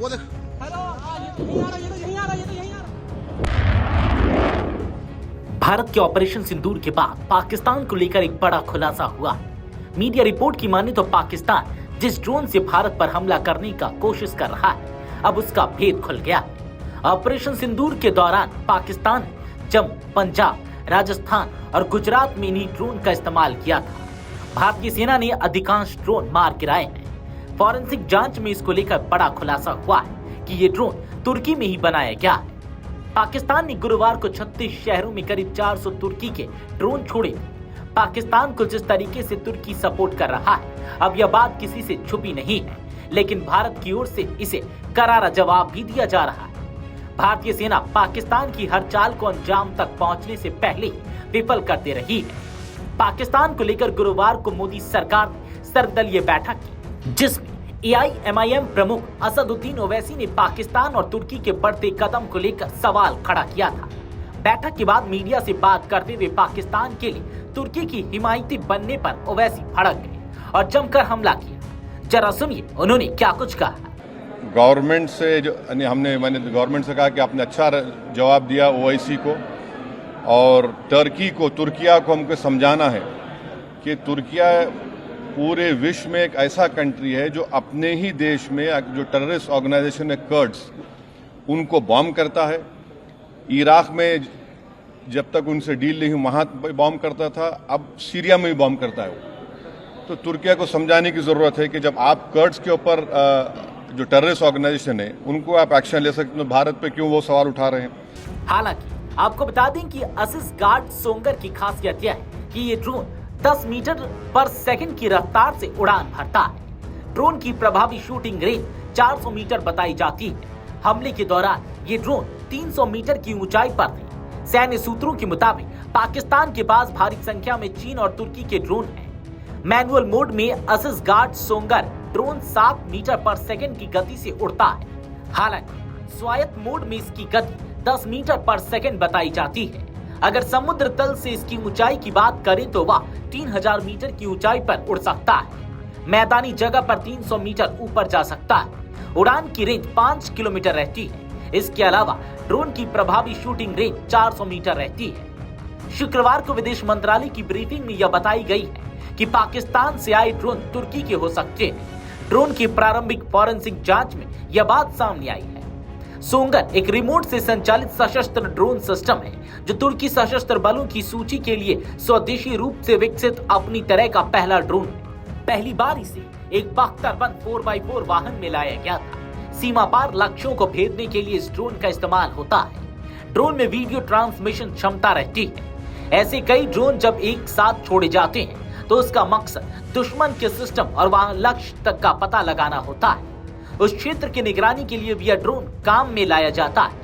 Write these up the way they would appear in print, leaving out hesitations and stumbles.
वो देख। हेलो, ये तो यहीं आ रहा, ये तो यहीं आ रहा, ये तो यहीं आ रहा। भारत के ऑपरेशन सिंदूर के बाद पाकिस्तान को लेकर एक बड़ा खुलासा हुआ। मीडिया रिपोर्ट की माने तो पाकिस्तान जिस ड्रोन से भारत पर हमला करने का कोशिश कर रहा है, अब उसका भेद खुल गया। ऑपरेशन सिंदूर के दौरान पाकिस्तान ने जम्मू, पंजाब, राजस्थान और गुजरात में इन्हीं ड्रोन का इस्तेमाल किया था। भारतीय सेना ने अधिकांश ड्रोन मार गिराए हैं। फॉरेंसिक जांच में इसको लेकर बड़ा खुलासा हुआ है कि ये ड्रोन तुर्की में ही बनाया गया है। पाकिस्तान ने गुरुवार को 36 शहरों में करीब 400 तुर्की के ड्रोन छोड़े। पाकिस्तान को जिस तरीके से तुर्की सपोर्ट कर रहा है, अब यह बात किसी से छुपी नहीं है, लेकिन भारत की ओर से इसे करारा जवाब भी दिया जा रहा है। भारतीय सेना पाकिस्तान की हर चाल को अंजाम तक पहुंचने से पहले ही विफल करते रही है। पाकिस्तान को लेकर गुरुवार को मोदी सरकार ने सर्वदलीय बैठक की, जिसमें AIMIM प्रमुख असदुद्दीन ओवैसी ने पाकिस्तान और तुर्की के बढ़ते कदम को लेकर सवाल खड़ा किया था। बैठक के बाद मीडिया से बात करते हुए पाकिस्तान के लिए तुर्की की हिमायती बनने पर ओवैसी भड़क गए और जमकर हमला किया। जरा सुनिए उन्होंने क्या कुछ कहा। गवर्नमेंट से मैंने गवर्नमेंट से कहा कि आपने अच्छा जवाब दिया ओवैसी को, और तुर्किया को हमको समझाना है कि तुर्किया पूरे विश्व में एक ऐसा कंट्री है जो अपने ही देश में जो टेररिस्ट ऑर्गेनाइजेशन है कर्ड्स, उनको बॉम्ब करता है। इराक में जब तक उनसे डील नहीं हुई वहाँ बॉम्ब करता था, अब सीरिया में भी बॉम्ब करता है वो। तो तुर्किया को समझाने की ज़रूरत है कि जब आप कर्ड्स के ऊपर जो टेररिस्ट ऑर्गेनाइजेशन है उनको आप एक्शन ले सकते हो, भारत पे क्यों वो सवाल उठा रहे हैं। हालांकि आपको बता दें कि असिस गार्ड सोंगर की खासियत यह है कि ये ड्रोन 10 मीटर पर सेकंड की रफ्तार से उड़ान भरता है। ड्रोन की प्रभावी शूटिंग रेंज 400 मीटर बताई जाती है। हमले के दौरान ये ड्रोन 300 मीटर की ऊंचाई पर थे। सैन्य सूत्रों के मुताबिक पाकिस्तान के पास भारी संख्या में चीन और तुर्की के ड्रोन हैं। मैनुअल मोड में असिस गार्ड सोंगर ड्रोन 7 मीटर पर सेकंड की गति से उड़ता है। हालांकि स्वायत्त मोड में इसकी गति 10 मीटर पर सेकंड बताई जाती है। अगर समुद्र तल से इसकी ऊंचाई की बात करें तो वह 3000 मीटर की ऊंचाई पर उड़ सकता है। मैदानी जगह पर 300 मीटर ऊपर जा सकता है। उड़ान की रेंज 5 किलोमीटर रहती है। इसके अलावा ड्रोन की प्रभावी शूटिंग रेंज 400 मीटर रहती है। शुक्रवार को विदेश मंत्रालय की ब्रीफिंग में यह बताई गई है कि पाकिस्तान से आए ड्रोन तुर्की के हो सकते हैं। ड्रोन की प्रारंभिक फॉरेंसिक जांच में यह बात सामने आई है। सोंगर एक रिमोट से संचालित सशस्त्र ड्रोन सिस्टम है जो तुर्की सशस्त्र बलों की सूची के लिए स्वदेशी रूप से विकसित अपनी तरह का पहला ड्रोन है। पहली बार इसे एक बख्तरबंद 4x4 वाहन में लाया गया था। सीमा पार लक्ष्यों को भेदने के लिए इस ड्रोन का इस्तेमाल होता है। ड्रोन में वीडियो ट्रांसमिशन क्षमता रहती है। ऐसे कई ड्रोन जब एक साथ छोड़े जाते हैं तो उसका मकसद दुश्मन के सिस्टम और वहां लक्ष्य तक का पता लगाना होता है। उस क्षेत्र की निगरानी के लिए भी यह ड्रोन काम में लाया जाता है।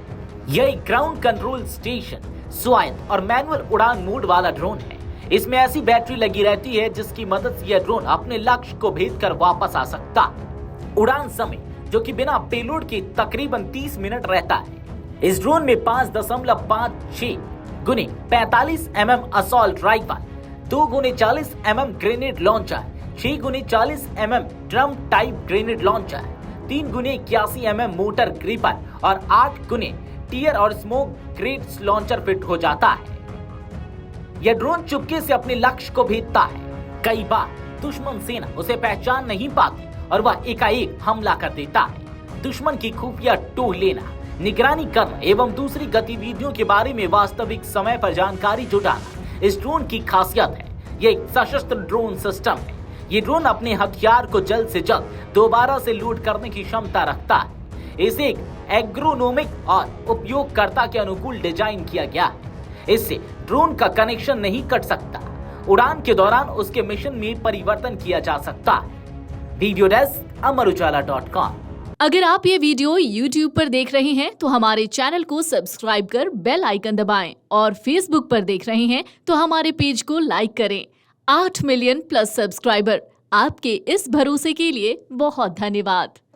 यह एक ग्राउंड कंट्रोल स्टेशन, स्वायत्त और मैनुअल उड़ान मोड वाला ड्रोन है। इसमें ऐसी बैटरी लगी रहती है जिसकी मदद से यह ड्रोन अपने लक्ष्य को भेद कर वापस आ सकता है। उड़ान समय जो कि बिना पेलोड के तकरीबन 30 मिनट रहता है। इस ड्रोन में 5.56 गुने 45 mm असॉल्ट राइफल, 2 गुने 40 mm ग्रेनेड लॉन्चर, 6 गुने 40 mm drum type grenade launcher, 3 गुने 81 mm मोटर ग्रिपर और 8 गुने टीयर और स्मोक ग्रेनेड लॉन्चर फिट हो जाता है। यह ड्रोन चुपके से अपने लक्ष्य को भेदता है। कई बार दुश्मन सेना उसे पहचान नहीं पाती और वह एकाएक हमला कर देता है। दुश्मन की खुफिया टोह लेना, निगरानी करना एवं दूसरी गतिविधियों के बारे में वास्तविक समय पर जानकारी जुटाना इस ड्रोन की खासियत है। यह एक सशस्त्र ड्रोन सिस्टम है। ये ड्रोन अपने हथियार को जल्द से जल्द दोबारा से लोड करने की क्षमता रखता है। इसे एक एग्रोनोमिक और उपयोगकर्ता के अनुकूल डिजाइन किया गया है। इससे ड्रोन का कनेक्शन नहीं कट सकता। उड़ान के दौरान उसके मिशन में परिवर्तन किया जा सकता है। Video desk amarujala.com। अगर आप ये वीडियो YouTube पर देख रहे हैं तो हमारे चैनल को सब्सक्राइब कर बेल आइकन दबाएं और Facebook पर देख रहे हैं तो हमारे पेज को लाइक करें। 8 मिलियन प्लस सब्सक्राइबर, आपके इस भरोसे के लिए बहुत धन्यवाद।